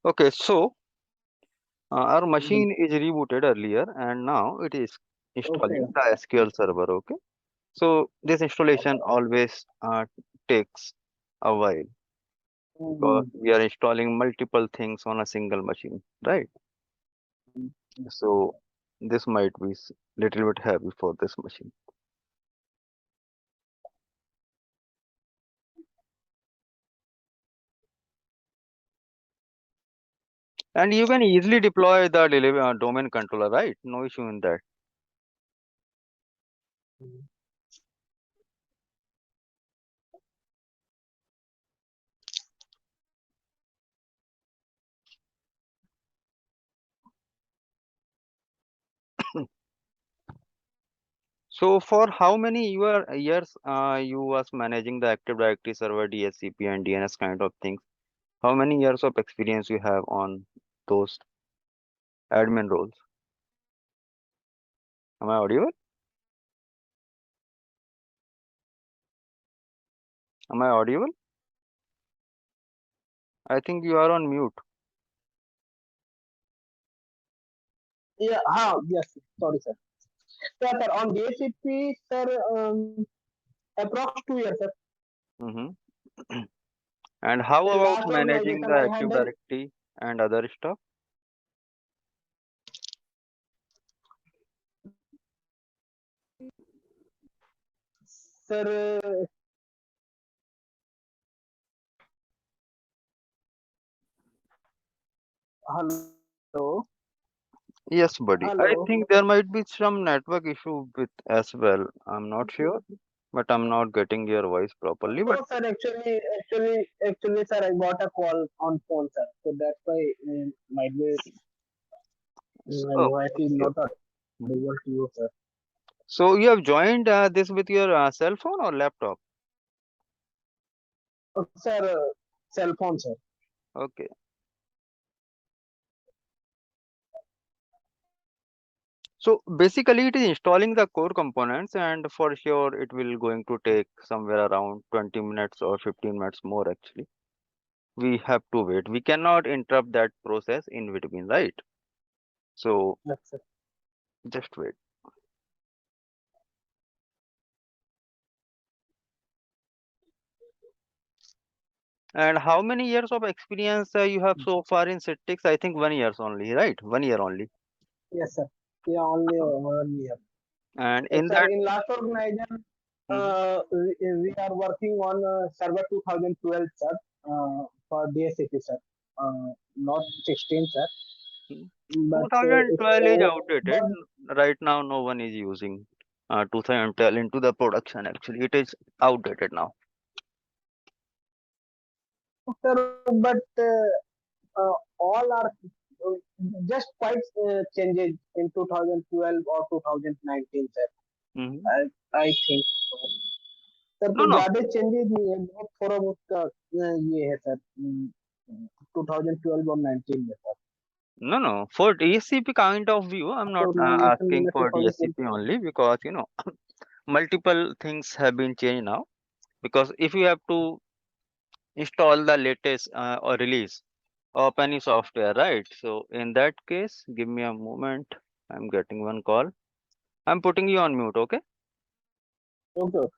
Okay, so our machine is rebooted earlier and now it is Okay. installing the SQL server. Okay, so this installation always takes a while because Mhm. we are installing multiple things on a single machine, right? So this might be little bit heavy for this machine. And you can easily deploy the domain controller, right? No issue in that. So for how many years you was managing the Active Directory server, DHCP and DNS kind of things? How many years of experience you have on those admin roles? Am I audible? Am I audible? I think you are on mute. Yeah, yes, sorry, sir. Yeah, sir, on DHCP, sir, approx 2 years, sir. Hmm. And how The about last managing organization the I Active handled, Directory and other stuff? sir, hello, Yes, buddy. I hello. think there might be some network issue with as well. I'm not sure, but I'm not getting your voice properly. But No, sir, actually, sir, I got a call on phone, sir. So that's why might be my oh, voice is okay. not audible to you, sir. So you have joined this with your cell phone or laptop? Sir, cell phone, sir. Okay. So basically it is installing the core components and for sure it will going to take somewhere around 20 minutes or 15 minutes more actually. We have to wait. We cannot interrupt that process in between, right? So Yes, sir. just wait. And how many years of experience you have so far in Citrix? I think 1 years only, right? 1 year only. Yes, sir. Yeah, only 1 year. And in Sir, that, in last organization, Mhm. we are working on server 2012, sir, for DSCP, sir. Not 16, sir. Mhm. But it's 2012 is outdated. but Right now, no one is using 2012 into the production. Actually, it is outdated now. sir, but all are just quite changes in 2012 or 2019, sir. Hmm. I think so. Sir No, कुछ no, ज्यादा changes नहीं है बहुत थोड़ा बहुत का ये है सर 2012 और 19 में sir no, no. For DSCP kind of view, I'm after not organisation asking मैंने for 2012 DSCP only because multiple things have been changed now. Because if you have to install the latest or release of any software, right? So in that case, give me a moment. I'm getting one call. I'm putting you on mute, okay? Okay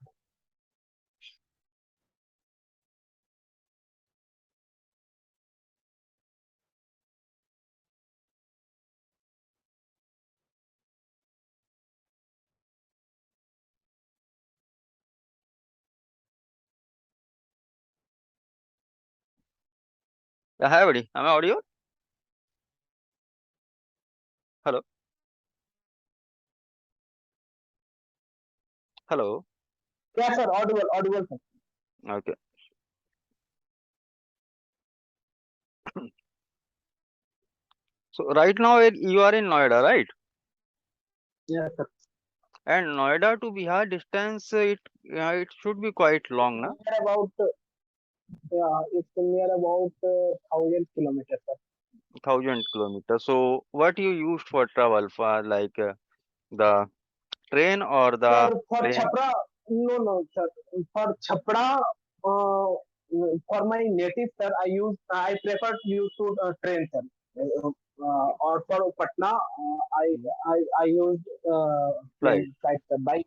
Yeah, hi, buddy. Am I audio? Hello, hello. क्या sir Audible Audible sir Okay. So right now you are in Noida, right? Yes sir And Noida to Bihar distance, it should be quite long, na? Near about it's near about 1000 kilometre sir 1,000 kilometers. So what you used for travel for like the train or the sir for plane? Chhapra no no sir for Chhapra for my native, sir, I prefer to use to train, sir. Or for Patna, I use Flight. plane flight, sir. By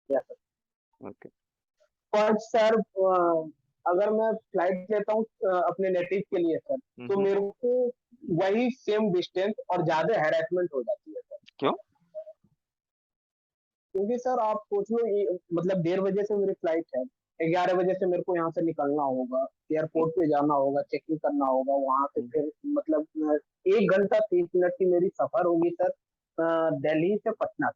yes, sir. Okay. पर sir अगर मैं flight लेता हूँ अपने native के लिए, sir, तो मेरे को वही सेम डिस्टेंस और ज्यादा हैरेसमेंट हो जाती है, सर। क्यों? क्योंकि सर आप सोच लो, मतलब 1:30 बजे से मेरी फ्लाइट है, 11 बजे से मेरे को यहाँ से निकलना होगा, एयरपोर्ट पे जाना होगा, चेकिंग करना होगा, वहां से फिर मतलब 1 घंटा 30 मिनट की मेरी सफर होगी, सर, दिल्ली से पटना।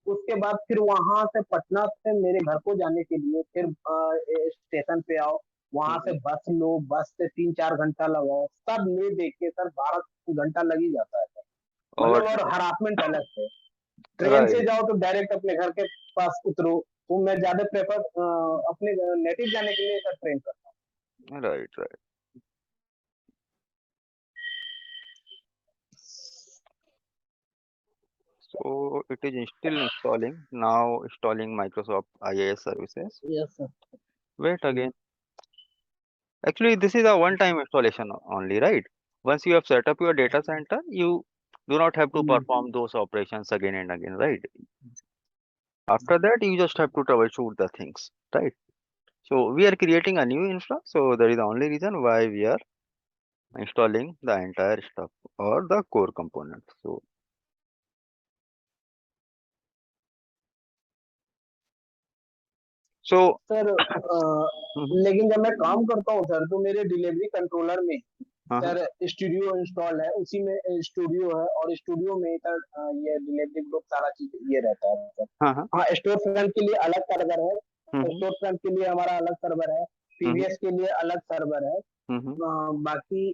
उसके बाद फिर वहां से पटना से मेरे घर को जाने के लिए फिर स्टेशन पे आओ, वहां से बस लो, बस से 3-4 घंटा लगाओ, सब ले देख के सर 12 घंटा लग ही जाता है, सर। और मतलब और हरासमेंट अलग से। ट्रेन से राइट जाओ तो डायरेक्ट अपने घर के पास उतरो, तो मैं ज्यादा प्रेफर अपने नेटिव जाने के लिए सर ट्रेन करता right right So it is still installing now, installing Microsoft IaaS services. हूँ। Yes sir. Wait again. Actually, this is a one-time installation only, right? Once you have set up your data center, you do not have to perform those operations again and again, right? After that, you just have to troubleshoot the things, right? So we are creating a new infra, so that is the only reason why we are installing the entire stuff or the core component. So sir लेकिन जब मैं काम करता हूँ sir, तो मेरे delivery controller में sir studio install है, उसी में स्टूडियो है, और स्टूडियो में सर ये डिलीवरी ग्रुप सारा चीज ये रहता है सर। हाँ, स्टोर फ्रंट के लिए अलग सर्वर है, स्टोर फ्रंट के लिए हमारा अलग सर्वर है, पीवीएस के लिए अलग सर्वर है, बाकी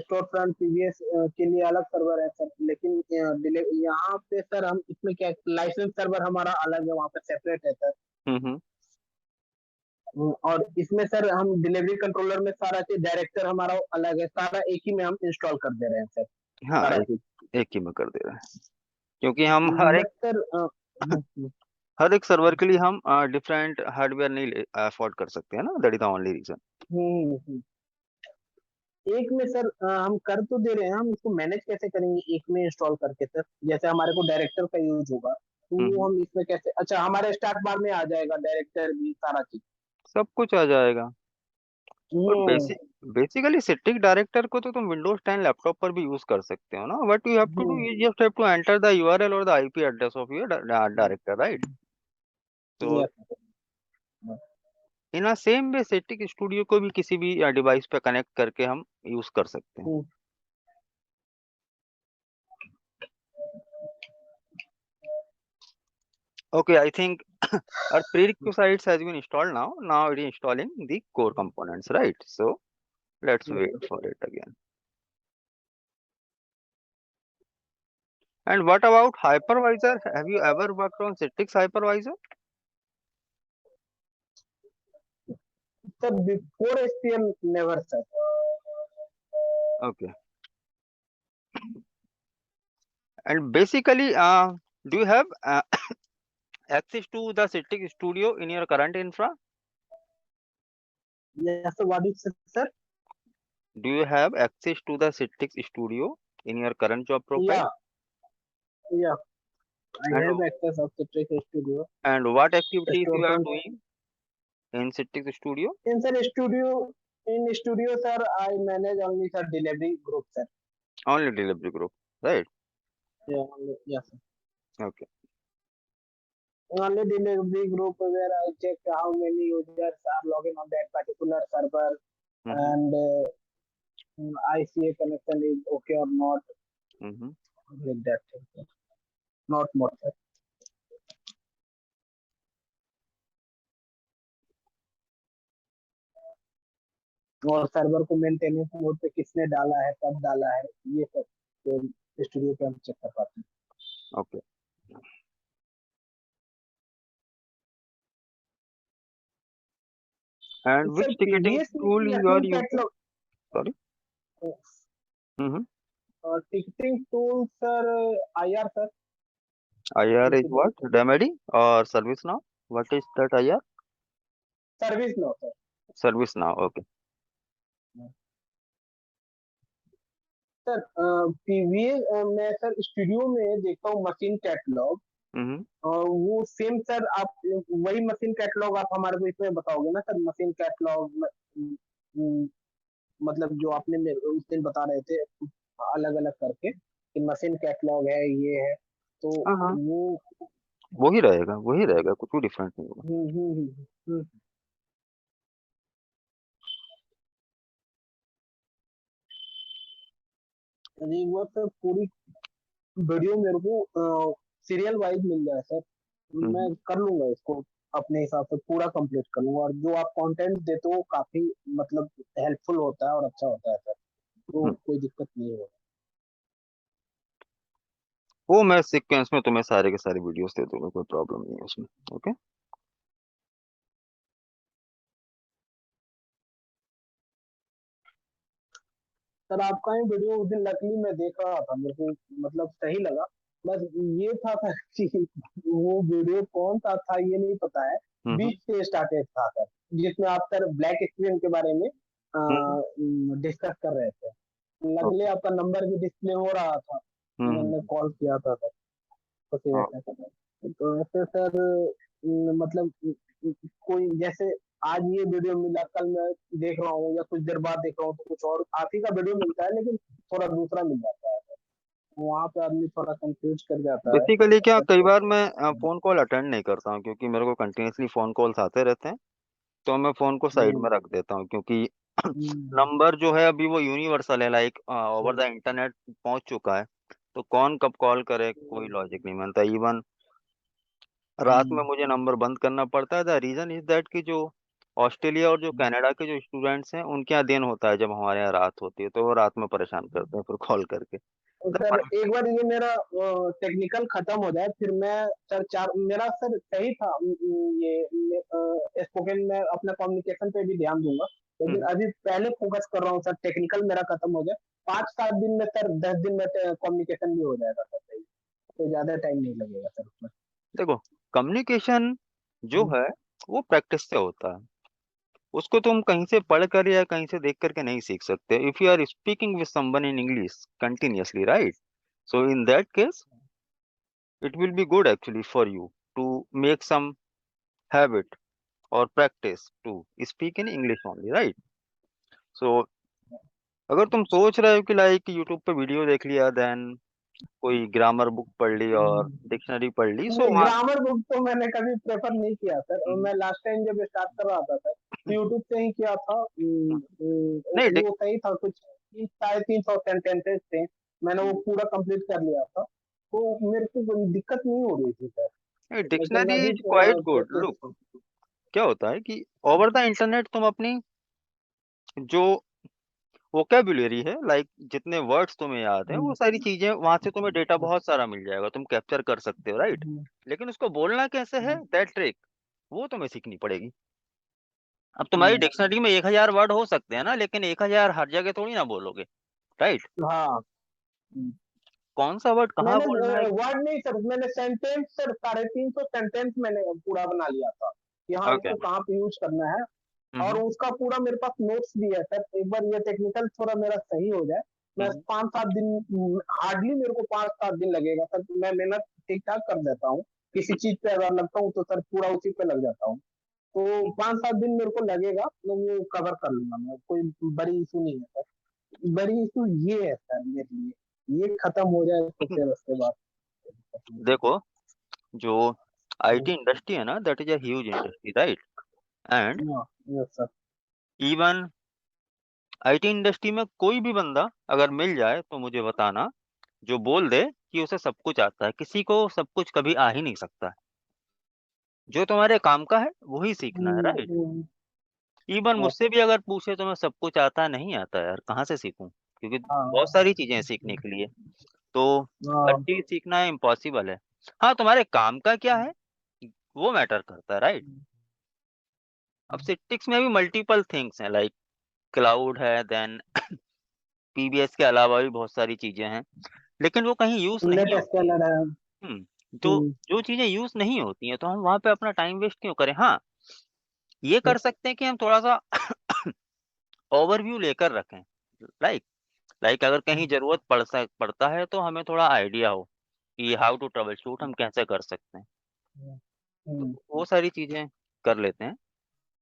स्टोर फ्रंट पीवीएस के लिए अलग सर्वर है सर। लेकिन यहाँ पे सर हम इसमें क्या, लाइसेंस सर्वर हमारा अलग है, वहाँ पे सेपरेट है सर। और इसमें सर हम डिलीवरी कंट्रोलर में सारा चीज, डायरेक्टर हमारा अलग है, सारा एक ही में हम इंस्टॉल कर दे रहे हैं सर, हाँ सारा एक, चीज। एक ही में कर दे रहे हैं क्योंकि हम हर एक बट सर हर एक सर्वर के लिए हम डिफरेंट हार्डवेयर नहीं अफोर्ड कर सकते हैं ना, that is the only reason. एक में सर हम कर तो दे रहे हैं, हम इसको मैनेज कैसे करेंगे एक में इंस्टॉल करके सर? जैसे हमारे को डायरेक्टर का यूज होगा, तो वो हम इसमें कैसे, अच्छा हमारे स्टार्ट बार में आ जाएगा डायरेक्टर भी, सारा चीज सब कुछ आ जाएगा। और बेसिकली सिटिक डायरेक्टर को तो तुम विंडोज 10 लैपटॉप पर भी यूज कर सकते हो ना, but you have to do, you just have to enter the URL और the IP address of your director, right? तो in a same way सिटिक studio को भी किसी भी डिवाइस पे कनेक्ट करके हम यूज कर सकते हैं। Okay, I think our prerequisites has been installed now. Now it is installing the core components, right? So let's wait for it again. And what about hypervisor? Have you ever worked on Citrix hypervisor? Sir, before SPM, never, sir. Okay. And basically, do you have access to the Citrix Studio in your current infra? Yes, sir. What is it, sir? Do you have access to the Citrix Studio in your current job profile? Yeah. I have access of Citrix Studio. And what activities you are doing in Citrix Studio? In Studio, sir, I manage only sir delivery group, sir. Only delivery group, right? Yeah, yes, sir. Okay. Only delivery group where I check how many users are logging on that particular server, and ICA connection is okay or not, like that, sir. Not more, sir. और server को maintenance mode पे किसने डाला है, कब डाला है, ये सब तो स्टूडियो पे हम चेक कर पाते हैं। Okay. And which ticketing tool you are using? Sorry. Ticketing tool, sir, IR, sir. IR is what? Remedy or ServiceNow? What is that IR? ServiceNow, sir. Service now, okay. Sir PVA मैं sir studio में देखता हूँ machine catalogue. वो same sir आप वही machine catalogue आप हमारे को इसमें बताओगे ना सर, मशीन कैटलॉग मतलब जो आपने उस दिन बता रहे थे अलग अलग करके कि मशीन कैटलॉग है ये है, तो हाँ हाँ, वो वही रहेगा, वही रहेगा, कुछ भी डिफरेंट नहीं होगा। हम्म हम्म हम्म हम्म। अरे वो सर पूरी वीडियो मेरे को सीरियल वाइज मिल जाए सर, मैं हम्म कर लूंगा इसको, अपने हिसाब से पूरा कंप्लीट कर लूंगा। और जो आप कंटेंट देते हो वो काफी मतलब हेल्पफुल होता है और अच्छा होता है सर, तो हम्म। कोई दिक्कत नहीं होगा। वो मैं सीक्वेंस में तुम्हें सारे के सारे वीडियोस दे दूंगा, कोई प्रॉब्लम नहीं है उसमें। ओके। सर आपका ही वीडियो उस दिन लकली मैं देख रहा था, मेरे को मतलब सही लगा। बस ये था सर कि वो वीडियो कौन सा था ये नहीं पता है, हम्म बीच से स्टार्टेड था सर, जिसमें आप सर ब्लैक स्क्रीन के बारे में हम्म। डिस्कस कर रहे थे। Luckily okay. आपका नंबर भी डिस्प्ले हो रहा था, मैंने हम्म। कॉल किया था सर, तो फिर हाँ। ऐसा करा। तो ऐसे सर मतलब कोई जैसे आज ये वीडियो मिला, कल मैं देख रहा हूँ या कुछ देर बाद देख रहा हूँ तो कुछ और आप ही का वीडियो मिलता है, लेकिन थोड़ा दूसरा मिल जाता है, वहां पे आदमी थोड़ा कंफ्यूज कर जाता है। बेसिकली क्या, कई तो बार मैं फोन कॉल अटेंड नहीं करता हूँ, क्योंकि मेरे को कंटिन्यूसली फोन कॉल्स आते रहते हैं। तो मैं फोन को साइड हम्म, में रख देता हूँ, क्योंकि हम्म, नंबर जो है अभी वो यूनिवर्सल है, like over the hmm, internet पहुंच चुका है। तो कौन कब कॉल करे कोई लॉजिक नहीं बनता। इवन रात में हम्म, मुझे नंबर बंद करना पड़ता है। द रीजन इज दैट कि जो ऑस्ट्रेलिया और जो कनाडा के जो स्टूडेंट्स हैं उनके यहाँ दिन होता है, जब हमारे यहाँ रात होती है, तो वो रात में परेशान करते हैं फिर कॉल करके। तो सर एक बार ये मेरा टेक्निकल खत्म हो जाए फिर मैं सर चार मेरा सर सही था, ये स्पोकन में अपना कम्युनिकेशन पे भी ध्यान दूंगा, लेकिन हम्म। अभी पहले फोकस कर रहा हूँ सर, टेक्निकल मेरा खत्म हो जाए, 5-7 दिन में सर, 10 दिन में कम्युनिकेशन भी हो जाएगा सर सही, तो ज्यादा टाइम नहीं लगेगा सर उसमें। देखो, कम्युनिकेशन जो है वो प्रैक्टिस से होता है। उसको तुम कहीं से पढ़ कर या कहीं से देख करके नहीं सीख सकते। If you are speaking with someone in English continuously, right, so in that case it will be good actually for you to make some habit or practice to speak in English only, right? So अगर तुम सोच रहे हो कि like YouTube पे video देख लिया, then कोई ग्रामर बुक पढ़ ली और डिक्शनरी पढ़ ली, सो नहीं, वहाँ ग्रामर बुक तो मैंने कभी प्रेफर नहीं किया सर, और मैं लास्ट टाइम जब स्टार्ट कर रहा था सर यूट्यूब से ही किया था। नहीं वो सही था, कुछ 350 सेंटेंसेस थे, मैंने वो पूरा कंप्लीट कर लिया था, तो मेरे को कोई दिक्कत नहीं हो रही थी सर। लेकिन डिक्शनरी अभी is quite good. Practice. Look, क्या होता है कि ओवर द इंटरनेट तुम अपनी जो वोकेबुलरी है, लाइक जितने वर्ड्स तुम्हें याद है, वो सारी चीजें वहां से तुम्हें डेटा बहुत सारा मिल जाएगा, तुम कैप्चर कर सकते हो, राइट। लेकिन उसको बोलना कैसे है, दैट ट्रिक वो तुम्हें सीखनी पड़ेगी। अब तुम्हारी डिक्शनरी में 1,000 वर्ड हो सकते हैं ना, लेकिन 1,000 हर जगह थोड़ी ना बोलोगे, राइट। हाँ, कौन सा वर्ड कहाँ मैंने बोलना है। वर्ड नहीं सर, मैंने सेंटेंस सर 350 सेंटेंस मैंने पूरा बना लिया था, यहाँ ओके। इसको कहाँ पे यूज करना है, और हम्म उसका पूरा मेरे पास नोट्स भी है सर। एक बार ये टेक्निकल थोड़ा मेरा सही हो जाए, मैं हम्म 5-7 दिन, हार्डली मेरे को 5-7 दिन लगेगा सर, मैं मेहनत ठीक ठाक कर देता हूँ, किसी चीज पे अगर लगता हूँ तो सर पूरा उसी पे लग जाता हूँ, तो 5-7 दिन मेरे को लगेगा, तो वो कवर कर लूंगा मैं, कोई बड़ी इशू नहीं है सर। बड़ी इशू ये है सर मेरे लिए, ये खत्म हो जाए तो फिर उसके बाद। देखो, जो आईटी इंडस्ट्री है ना, that is a huge industry, right. And yes sir. Even IT industry में कोई भी बंदा अगर मिल जाए तो मुझे बताना, जो बोल दे कि उसे सब कुछ आता है। किसी को सब कुछ कभी आ ही नहीं सकता है। जो तुम्हारे काम का है वही सीखना है, राइट। इवन मुझसे भी अगर पूछे तो मैं सब कुछ आता नहीं आता यार, कहाँ से सीखूं, क्योंकि बहुत हाँ सारी चीजें हैं सीखने के लिए। तो हर हाँ, चीज सीखना इम्पॉसिबल है। हाँ, तुम्हारे काम का क्या है वो मैटर करता है, राइट। अब सिटिक्स में भी मल्टीपल थिंग्स हैं, लाइक क्लाउड है, देन पीबीएस के अलावा भी बहुत सारी चीजें हैं, लेकिन वो कहीं यूज नेट नहीं होती है। स्केलर है। तो हम्म, जो चीजें यूज नहीं होती हैं तो हम वहां पे अपना टाइम वेस्ट क्यों करें। हाँ, ये कर सकते हैं कि हम थोड़ा-सा ओवरव्यू लेकर रखें। लाइक अगर कहीं ज़रूरत पड़ता है तो हमें थोड़ा आइडिया हो कि हाउ टू ट्रबल शूट हम कैसे कर सकते हैं। तो वो सारी चीज़ें कर लेते हैं।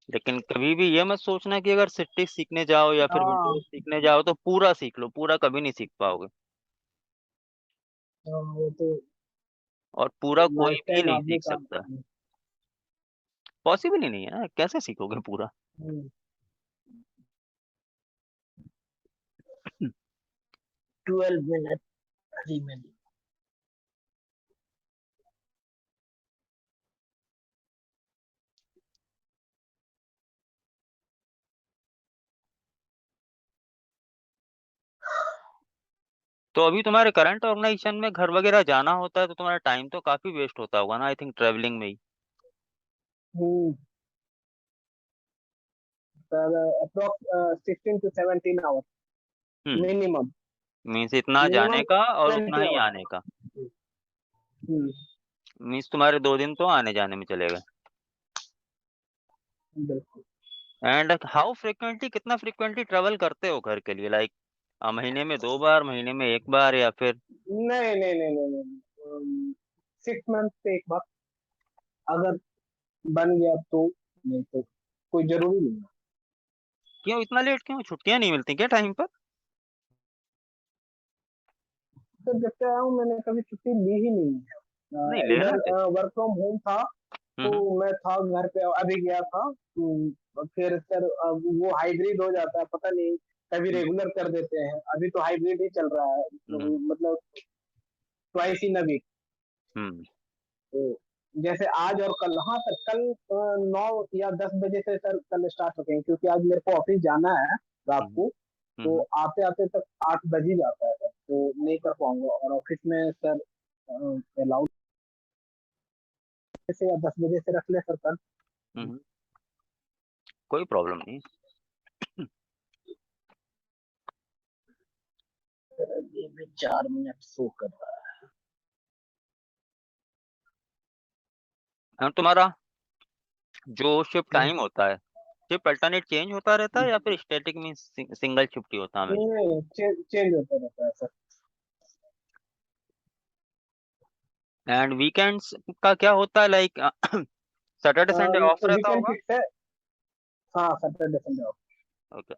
लेकिन कभी भी ये मत सोचना कि अगर सिटी सीखने जाओ या फिर हाँ, विंडोज़ सीखने जाओ तो पूरा सीख लो, पूरा कभी नहीं सीख पाओगे वो तो और पूरा कोई लाइफ भी टाइम नहीं आदमी सीख काम सकता। करना। पॉसिबल ही नहीं है ना, कैसे सीखोगे पूरा? हम्म, 12 मिनट 3 मिनट। तो अभी तुम्हारे करंट ऑर्गेनाइजेशन में घर वगैरह जाना होता है तो तुम्हारा टाइम तो काफ़ी वेस्ट होता होगा ना आई थिंक ट्रैवलिंग में ही। हम्म, अप्रोक्स 16 to 17 आवर्स हुँ, मिनिमम। मीन्स इतना मिनिमम जाने का और उतना 20 ही आवर्स। आने का। हम्म, मीन्स तुम्हारे 2 दिन तो आने-जाने में चले गए। बिल्कुल। एंड हाउ फ्रीक्वेंटली कितना फ्रीक्वेंटली ट्रैवल करते हो घर के लिए? लाइक महीने में 2 बार, महीने में 1 बार या फिर नहीं नहीं नहीं नहीं नहीं, 6 मंथ पे एक बार अगर बन गया तो, नहीं तो कोई जरूरी नहीं है। क्यों इतना लेट क्यों? छुट्टियाँ नहीं मिलती क्या टाइम पर? तो जब से आया हूँ मैंने कभी छुट्टी ली ही नहीं है। नहीं लेना इधर चाहिए। वर्क फ्रॉम होम था हुँ, तो हुँ, मैं था घर पे, अभी गया था। फिर सर वो हाइब्रिड हो जाता है, पता नहीं कभी हुँ, रेगुलर कर देते हैं। अभी तो हाइब्रिड ही चल रहा है, हुँ, मतलब ट्वाइस इन अ वीक। हुँ, तो जैसे आज और कल, हाँ सर कल 9 या 10 बजे से सर कल स्टार्ट हो गए क्योंकि आज मेरे को ऑफिस जाना है रात हुँ, को। हुँ, तो हुँ। आते आते तक 8 बज ही जाता है सर, तो नहीं कर पाऊंगा। और ऑफिस में सर अलाउड से या 10 बजे से रख ले सर कल। हुँ, हुँ। कोई प्रॉब्लम नहीं। ये भी 4 मिनट शो कर रहा तुम्हारा जो शिफ्ट है। टाइम होता है, शिफ्ट अल्टरनेट चेंज होता रहता है या फिर स्टैटिक मीन्स सिंगल शिफ्ट ही होता है हमेशा? नहीं, चेंज होता रहता है सर। एंड वीकेंड्स का क्या होता है लाइक सैटरडे संडे ऑफ रहता वीकेंड होगा? फिक्स है। हाँ, Saturday Sunday off. Okay.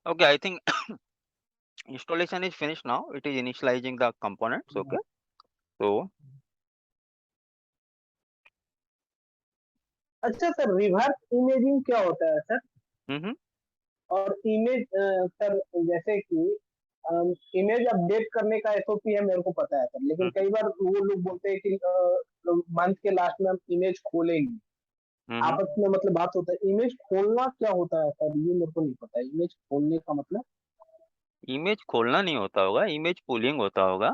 Okay, I think installation is finished now. It is initializing the components. Okay. So, अच्छा सर, रिवर्स इमेजिंग क्या होता है सर? mm-hmm, और इमेज सर, जैसे कि इमेज अपडेट करने का एसओपी है मेरे को पता है सर, लेकिन mm-hmm, कई बार वो लोग बोलते हैं कि मंथ के लास्ट में हम इमेज खोलेंगे। mm-hmm. आपस में मतलब बात होता है, इमेज खोलना क्या होता है सर? ये मेरे को नहीं पता, इमेज खोलने का मतलब। इमेज खोलना नहीं होता होगा, इमेज पुलिंग होता होगा,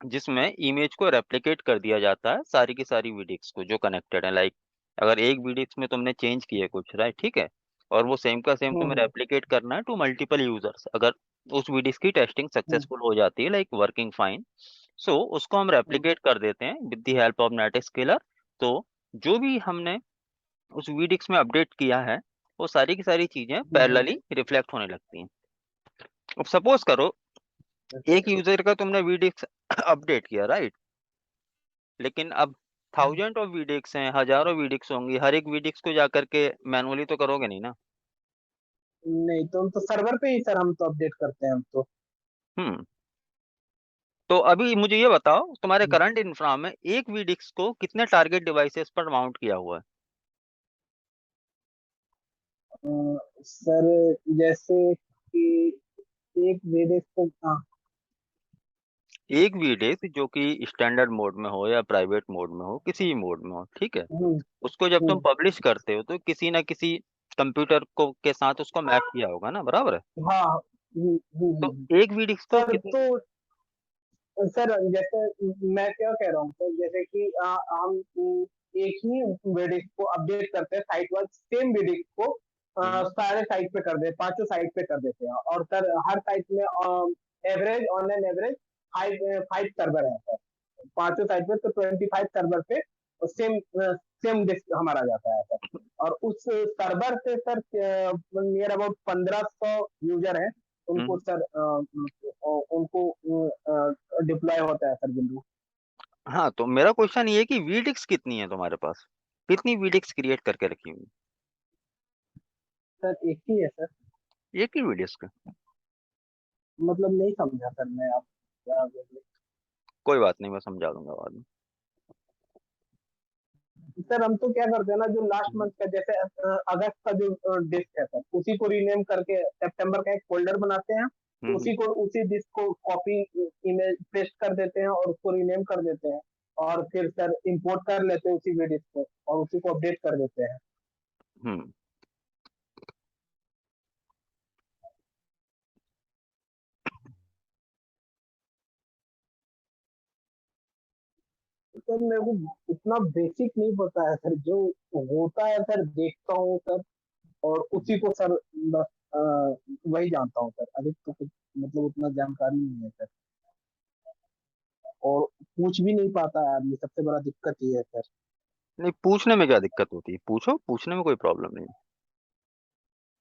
जिसमें इमेज को रेप्लिकेट कर दिया जाता है सारी की सारी वीडिक्स को जो कनेक्टेड है। लाइक अगर एक वीडिक्स में तुमने चेंज किए कुछ, राइट, ठीक है, और वो सेम का सेम तुम्हें हम्म रेप्लिकेट करना है टू मल्टीपल यूजर्स। अगर उस वीडिक्स की टेस्टिंग हम्म सक्सेसफुल हो जाती है, लाइक वर्किंग फाइन, सो उसको हम हम्म रेप्लिकेट कर देते हैं with the help of net scalar. तो जो भी हमने उस वीडिक्स में अपडेट किया है वो सारी की सारी चीजें हम्म, पैरेलली रिफ्लेक्ट होने लगती हैं। अब सपोज करो एक यूजर का तुमने वीडिक्स अपडेट किया, राइट, लेकिन अब थाउजेंड ऑफ वीडिक्स हैं, हजारों वीडिक्स होंगी, हर एक वीडिक्स को जाकर के मैनुअली तो करोगे नहीं ना। नहीं तो हम तो सर्वर पे ही सर, हम तो अपडेट करते हैं हम तो। हम्म। तो अभी मुझे ये बताओ तुम्हारे करंट इंफ्रा में एक वीडिक्स को कितने टारगेट डिवाइसेस पर माउंट किया हुआ है? सर जैसे कि एक वेरिएक को, हाँ। एक वीडिक्स जो कि स्टैंडर्ड मोड में हो या प्राइवेट मोड में हो, किसी भी मोड में हो, ठीक है, हम्म उसको जब तुम हम्म, पब्लिश करते हो तो किसी ना किसी कंप्यूटर को के साथ उसको मैप किया होगा ना, बराबर है? हाँ। तो एक वीडिक्स को सर कितने तो सर जैसे मैं क्या कह रहा हूँ सर, जैसे कि हम एक ही वेडिक को अपडेट करते हैं साइट वाइज, सेम वेडिक को सारे साइट पे कर दे, पांचों साइट पे कर देते हैं। और सर हर साइट में average on an average five five server है सर, पांचों साइट पे। तो 25 सर्वर पे सेम सेम डिस्क हमारा जाता है सर। और उस सर्वर से सर नियर अबाउट 1500 यूजर है, उनको सर उनको डिप्लॉय होता है सर विंडो। हाँ, तो मेरा क्वेश्चन ये है कि वीडिक्स कितनी है तुम्हारे पास, कितनी वीडिक्स क्रिएट करके रखी हुई सर एक ही है सर। है? एक ही वीडिक्स का? मतलब नहीं समझा सर मैं, आप क्या बोल रहे कोई बात नहीं, मैं समझा दूंगा बाद में। हैं? सर हम तो क्या करते हैं ना, जो लास्ट मंथ का जैसे अगस्त का जो डिस्क है सर, उसी को रीनेम करके सितंबर का एक फोल्डर बनाते हैं। हम्म। उसी डिस्क को कॉपी इमेज पेस्ट कर देते हैं और उसको रीनेम कर देते हैं। और फिर सर इंपोर्ट कर लेते हैं उसी डिस्क को और उसी को अपडेट कर देते हैं। हम्म। सर मेरे को इतना बेसिक नहीं पता है सर, जो होता है सर देखता हूँ सर, और उसी को सर बस वही जानता हूँ सर, अधिक तो कुछ मतलब उतना जानकारी नहीं है सर। और पूछ भी नहीं पाता है आदमी, सबसे बड़ा दिक्कत ये है सर। नहीं, पूछने में क्या दिक्कत होती है, पूछो, पूछने में कोई प्रॉब्लम नहीं।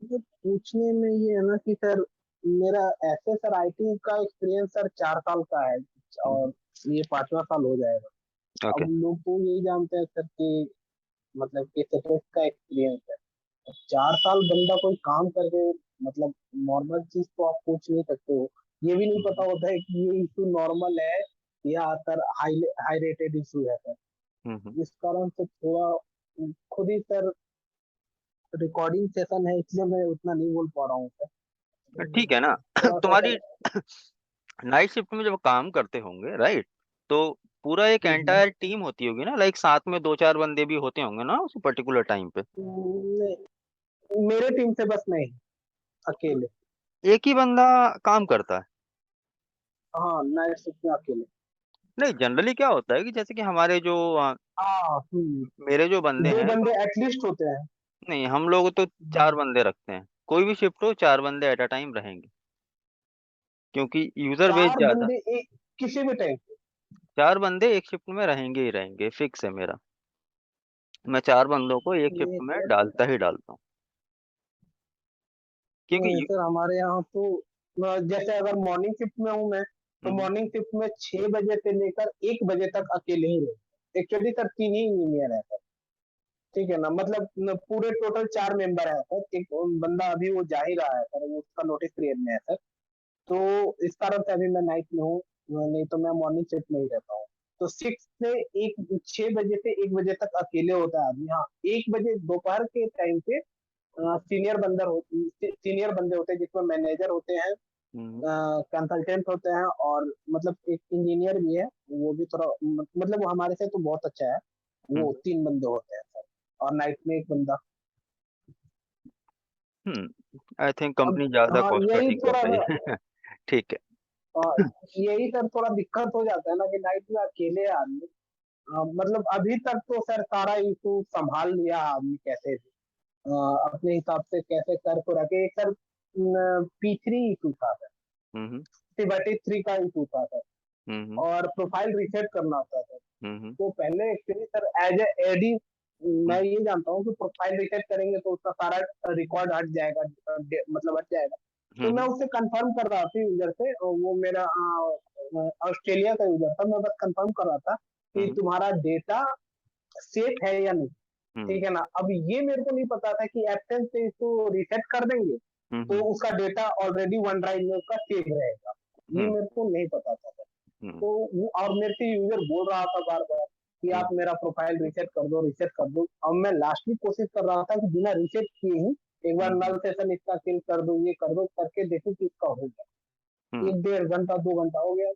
तो पूछने में ये है ना कि सर मेरा ऐसे सर आईटी का एक्सपीरियंस सर 4 साल का है, और ये 5वां साल हो जाएगा। ओके। अब लोग तो यही जानते हैं सर कि मतलब कि सपोर्ट का एक्सपीरियंस है। 4 साल बंदा कोई काम करके, मतलब नॉर्मल चीज तो आप पूछ नहीं सकते हो। ये भी नहीं पता होता है कि ये इशू नॉर्मल है या sir high high rated issue है हम्म। सर। इस कारण से थोड़ा खुद ही सर रिकॉर्डिंग सेशन है, इसलिए मैं उतना नहीं बोल पा रहा हूँ सर। ठीक है ना। थोड़ा सा तुम्हारी सर। नाइट शिफ्ट में जब काम करते होंगे, राइट, तो पूरा एक हम्म, एंटायर टीम होती होगी ना, लाइक साथ में दो चार बंदे भी होते होंगे ना उस पर्टिकुलर टाइम पे? मेरे टीम से बस नहीं, अकेले। एक ही बंदा काम करता है? हाँ नाइट शिफ्ट में अकेले। नहीं, जनरली क्या होता है कि जैसे कि हमारे जो हाँ मेरे जो बंदे दो हैं बंदे तो, एटलीस्ट होते हैं। नहीं, हम लोग तो चार बंदे रखते हैं, कोई भी शिफ्ट हो चार बंदे एट अ टाइम रहेंगे, क्योंकि यूजर बेस चार ज्यादा। बंदे एक किसी भी टाइम। चार बंदे एक शिफ्ट में रहेंगे ही रहेंगे, फिक्स है मेरा। मैं चार बंदों को एक शिफ्ट नहीं में सर, डालता ही डालता हूँ, क्योंकि नहीं सर हमारे यहाँ तो जैसे अगर मॉर्निंग शिफ्ट में हूँ मैं, तो हम्म। मॉर्निंग शिफ्ट में 6 बजे से लेकर 1 बजे तक अकेले ही रहे। एक्चुअली सर 3 ही इंजीनियर है सर, ठीक है ना। मतलब पूरे टोटल 4 मेंबर है सर। एक बंदा अभी वो जा ही रहा है सर, वो उसका नोटिस पीरियड में है सर। तो इस कारण से अभी मैं नाइट में हूँ, नहीं तो मैं मॉर्निंग शिफ्ट में ही रहता हूँ। तो 6 बजे से 1 बजे तक अकेले होता है आदमी। हाँ 1 बजे दोपहर के टाइम पे सीनियर बंदे होते हैं, जिसमें मैनेजर होते हैं, हम्म। कंसल्टेंट होते हैं, और मतलब एक इंजीनियर भी है। वो भी थोड़ा मतलब वो हमारे से तो बहुत अच्छा है। वो हम्म। 3 बंदे होते हैं सर, और नाइट में एक बंदा। आई थिंक अब कंपनी ज्यादा हाँ कॉस्ट यही कटिंग कर थोड़ा रही सा है। ठीक है। यही सर थोड़ा दिक्कत हो जाता है ना कि नाइट में अकेले आदमी। मतलब अभी तक तो सर सारा इशू संभाल लिया आदमी कैसे भी, अपने हिसाब से कैसे कर को रखे। एक सर P3 इशू था सर, हम्म। T3 का इशू था सर, हम्म। और प्रोफाइल रीसेट करना होता था। हम्म। तो पहले actually sir as a AD मैं ये जानता हूँ कि प्रोफाइल रीसेट करेंगे तो उसका सारा रिकॉर्ड हट जाएगा, मतलब हट जाएगा। तो मैं हम्म। उससे कंफर्म कर रहा था यूजर से, और वो मेरा ऑस्ट्रेलिया का यूजर था। मैं बस कंफर्म कर रहा था कि हम्म। तुम्हारा डेटा सेफ है या नहीं, हम्म। ठीक है ना। अब ये मेरे को नहीं पता था कि एब्सेंस से इसको रीसेट कर देंगे तो हम्म। उसका डेटा ऑलरेडी वन ड्राइव में उसका सेव रहेगा। ये हम्म। मेरे को नहीं पता था सर। हम्म। तो वो और मेरे से यूजर बोल रहा था बार बार कि आप हम्म। मेरा प्रोफाइल रीसेट कर दो, रीसेट कर दो। अब मैं लास्टली कोशिश कर रहा था कि बिना रीसेट किए ही एक बार हम्म। नल सेशन इसका किल कर दो, ये कर दो, करके देखो कि इसका हो गया। हम्म। 1 डेढ़ घंटा 2 घंटा हो गया।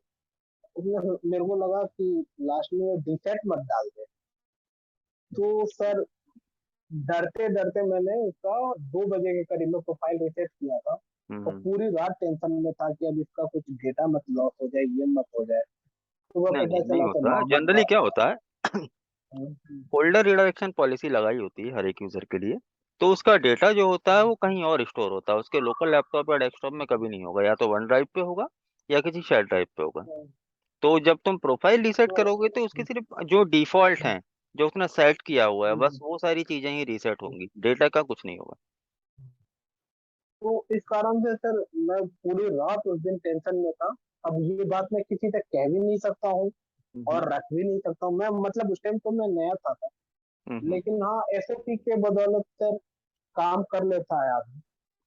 उसमें मेरे को लगा कि लास्ट में रीसेट मत डाल दे। तो सर डरते डरते मैंने उसका 2 बजे के करीब में प्रोफाइल रीसेट किया था। और हम्म। पूरी रात टेंशन में था कि अब इसका कुछ डेटा मत लॉस हो जाए, ये मत हो जाए। सुबह नहीं पता नहीं, नहीं चला तो होता, नॉर्मल जनरली था। क्या होता है, फोल्डर रिडायरेक्शन पॉलिसी लगाई होती है हर एक यूजर के लिए। तो उसका डेटा जो होता है वो कहीं और स्टोर होता है, उसके लोकल लैपटॉप या डेस्कटॉप में कभी नहीं होगा, या तो वन ड्राइव पे होगा या किसी शेयर ड्राइव पे होगा। तो जब तुम प्रोफाइल रीसेट तो करोगे तो उसके सिर्फ जो डिफॉल्ट हैं, जो उसने सेट किया हुआ है, बस हम्म, वो सारी चीजें ही रीसेट होंगी, डेटा का कुछ नहीं होगा। तो इस कारण से सर मैं पूरी रात उस दिन टेंशन में था। अब ये बात मैं किसी तक कह भी नहीं सकता हूँ हम्म और रख भी नहीं सकता हूँ मैं, मतलब उस टाइम तो मैं नया था सर। हम्म लेकिन हाँ, एसएससी के बदौलत सर काम कर लेता है आदमी।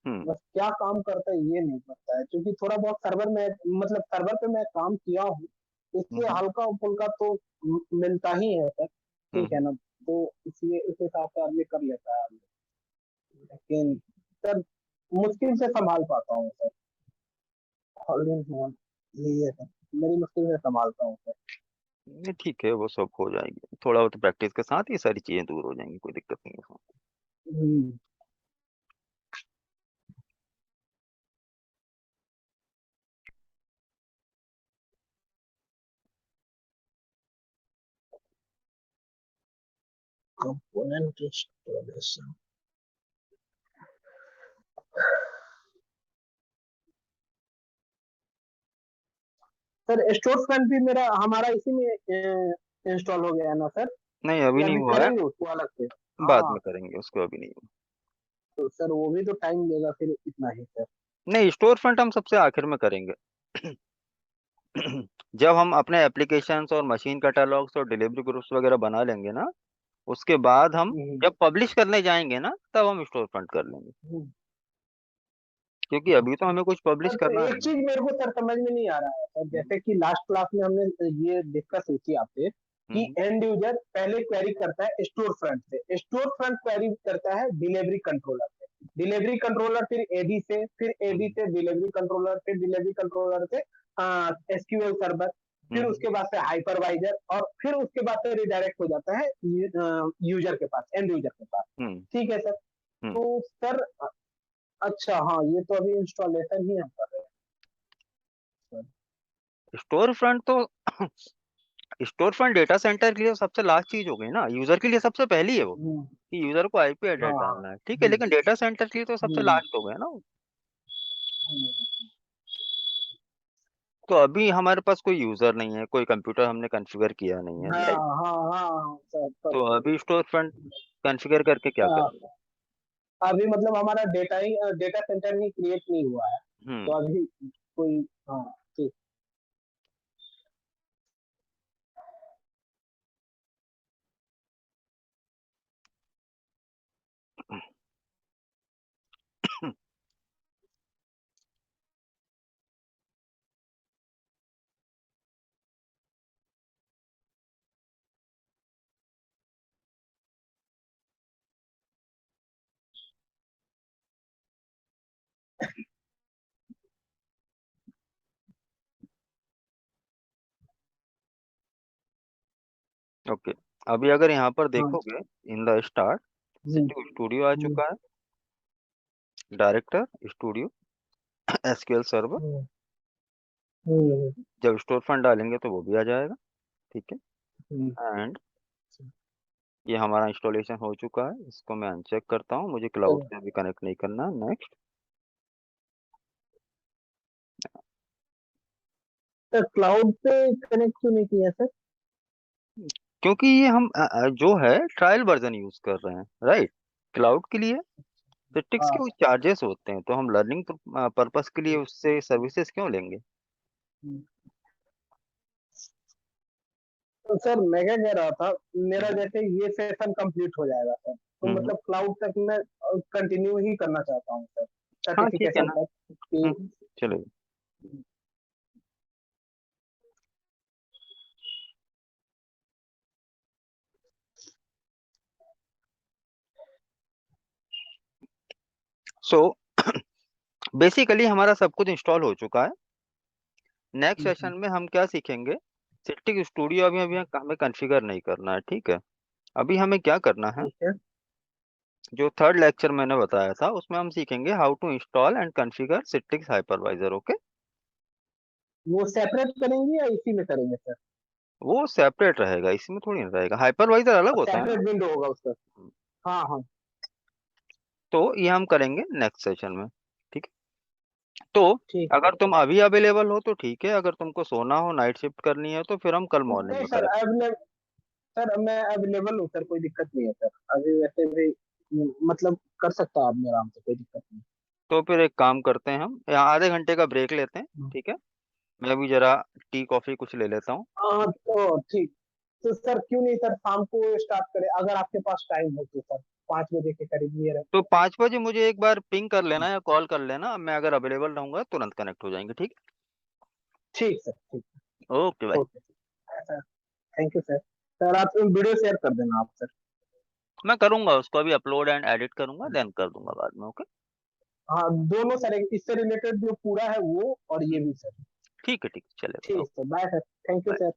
हम्म बस क्या काम करता है ये नहीं पता है, क्योंकि थोड़ा बहुत सर्वर में, मतलब सर्वर पे मैं काम किया हूँ, इसलिए हम्म हल्का फुल्का तो मिलता ही है सर। ठीक है हम्म ना, तो इसलिए इस हिसाब से आदमी कर लेता है आदमी। लेकिन सर मुश्किल से संभाल पाता हूँ सर। ऑल इन वन यही है सर, मेरी मुश्किल से संभालता हूँ सर। नहीं, ठीक है, वो सब हो जाएगी, थोड़ा बहुत प्रैक्टिस के साथ ये सारी चीजें दूर हो जाएंगी, कोई दिक्कत नहीं है। Hmm, component installation. Sir store front भी मेरा हमारा इसी में इंस्टॉल हो गया है ना सर? नहीं, अभी या नहीं अभी हुआ है, करेंगे उसको अलग से? बाद हाँ, में करेंगे उसको, अभी नहीं हुआ। तो सर वो भी तो टाइम लेगा फिर इतना ही सर। नहीं, स्टोर फ्रंट हम सबसे आखिर में करेंगे। जब हम अपने एप्लीकेशंस और मशीन कैटलॉग्स और डिलीवरी ग्रुप्स वगैरह बना लेंगे ना, उसके बाद हम हम्म, जब पब्लिश करने जाएंगे ना, तब हम स्टोर फ्रंट कर लेंगे, हम्म। क्योंकि अभी तो हमें कुछ पब्लिश सर तो करना एक है ना। चीज मेरे को सर समझ में नहीं आ रहा है सर, जैसे कि लास्ट क्लास में हमने ये डिस्कस हुई थी आपसे कि हम्म एंड यूजर पहले क्वेरी करता है स्टोर फ्रंट से, स्टोर फ्रंट क्वेरी करता है डिलीवरी कंट्रोलर से, डिलीवरी कंट्रोलर फिर एडी से, फिर एडी हम्म से डिलीवरी कंट्रोलर, फिर डिलीवरी कंट्रोलर से एसक्यूएल सर्वर, फिर हम्म उसके बाद से हाइपरवाइजर, और फिर उसके बाद से रिडायरेक्ट हो जाता है यूजर के पास, एंड यूजर के पास। हम्म ठीक है सर। हम्म तो सर अच्छा हाँ, ये तो अभी इंस्टॉलेशन ही हम कर रहे हैं। स्टोर फ्रंट तो स्टोर फ्रंट डेटा सेंटर के लिए सबसे लास्ट चीज हो गई ना, यूजर के लिए सबसे पहली है वो, हम्म, कि यूजर को आईपी हाँ एड्रेस हाँ, डालना है, ठीक है, हम्म, लेकिन डेटा सेंटर के लिए तो सबसे हम्म, लास्ट हो गया ना वो। हम्म। तो अभी हमारे पास कोई यूजर नहीं है, कोई कंप्यूटर हमने कॉन्फ़िगर किया नहीं है, हाँ राइट। हाँ हाँ सर सर। तो अभी स्टोर फ्रंट कॉन्फ़िगर करके क्या करेंगे। अभी मतलब हमारा डेटा सेंटर ही क्रिएट नहीं हुआ है, हम्म तो अभी कोई, हाँ ठीक। ओके, अभी अगर यहाँ पर हाँ देखोगे, इन द स्टार्ट जी। स्टूडियो आ हम्म, चुका है, director studio, SQL server. Hmm, hmm, जब स्टोर फ्रंट डालेंगे तो वो भी आ जाएगा, ठीक है। हम्म, एंड ये हमारा इंस्टॉलेशन हो चुका है, इसको मैं अनचेक करता हूँ, मुझे क्लाउड सर से अभी कनेक्ट नहीं करना। नेक्स्ट। सर क्लाउड पे कनेक्ट क्यों नहीं किया सर? क्योंकि ये हम जो है ट्रायल वर्जन यूज कर रहे हैं, राइट। क्लाउड के लिए सिट्रिक्स के हाँ, कुछ चार्जेस होते हैं, तो हम लर्निंग पर्पस के लिए उससे सर्विसेज क्यों लेंगे। हम्म। तो सर मैं क्या कह रहा था, मेरा हम्म जैसे ये सेशन कंप्लीट हो जाएगा सर, तो हम्म, मतलब क्लाउड तक मैं कंटिन्यू ही करना चाहता हूँ सर, हाँ ठीक है सर्टिफिकेशन ना। तक कि। चलेगा। सो बेसिकली हमारा सब कुछ इंस्टॉल हो चुका है। नेक्स्ट सेशन में हम क्या सीखेंगे, सिट्रिक स्टूडियो अभी अभी हमें कॉन्फ़िगर नहीं करना है, ठीक है। अभी हमें क्या करना है, ठीक है। जो थर्ड लेक्चर मैंने बताया था उसमें हम सीखेंगे how to install and configure Citrix hypervisor, okay. वो सेपरेट करेंगे या इसी में करेंगे सर? वो सेपरेट रहेगा, इसमें थोड़ी ना रहेगा, हाइपरवाइजर अलग होता है ना। सेपरेट विंडो होगा उसका? हाँ हाँ। तो ये हम करेंगे नेक्स्ट सेशन में, ठीक है। तो ठीक अगर तुम अभी अवेलेबल हो तो ठीक है, अगर तुमको सोना हो, नाइट शिफ्ट करनी है, तो फिर हम कल मॉर्निंग नहीं में सर, करेंगे। सर मैं अवेलेबल हूँ सर, कोई दिक्कत नहीं है सर। अभी वैसे भी मतलब कर सकता है आदमी आराम से, कोई दिक्कत नहीं। तो फिर एक काम करते हैं, हम यहाँ आधे घंटे का ब्रेक लेते हैं, ठीक है। मैं भी जरा टी कॉफी कुछ ले लेता हूँ। हाँ तो ठीक। तो सर क्यों नहीं सर, शाम को स्टार्ट करें अगर आपके पास टाइम हो तो सर, 5 बजे के करीब नियर है। तो 5 बजे मुझे एक बार पिंग कर लेना या कॉल कर लेना, मैं अगर अवेलेबल रहूंगा तुरंत कनेक्ट हो जाएंगे, ठीक ठीक सर, ठीक। है। ओके भाई। Okay sir, thank you sir. Sir आप वीडियो शेयर कर देना आप सर। मैं करूंगा उसको, अभी अपलोड एंड एडिट करूंगा, देन कर दूंगा बाद में, ओके। हाँ दोनों सर, इससे रिलेटेड जो पूरा है वो और ये भी सर। ठीक है, ठीक है, चलेगा, ठीक okay. Sir, bye sir, thank you bye. Sir.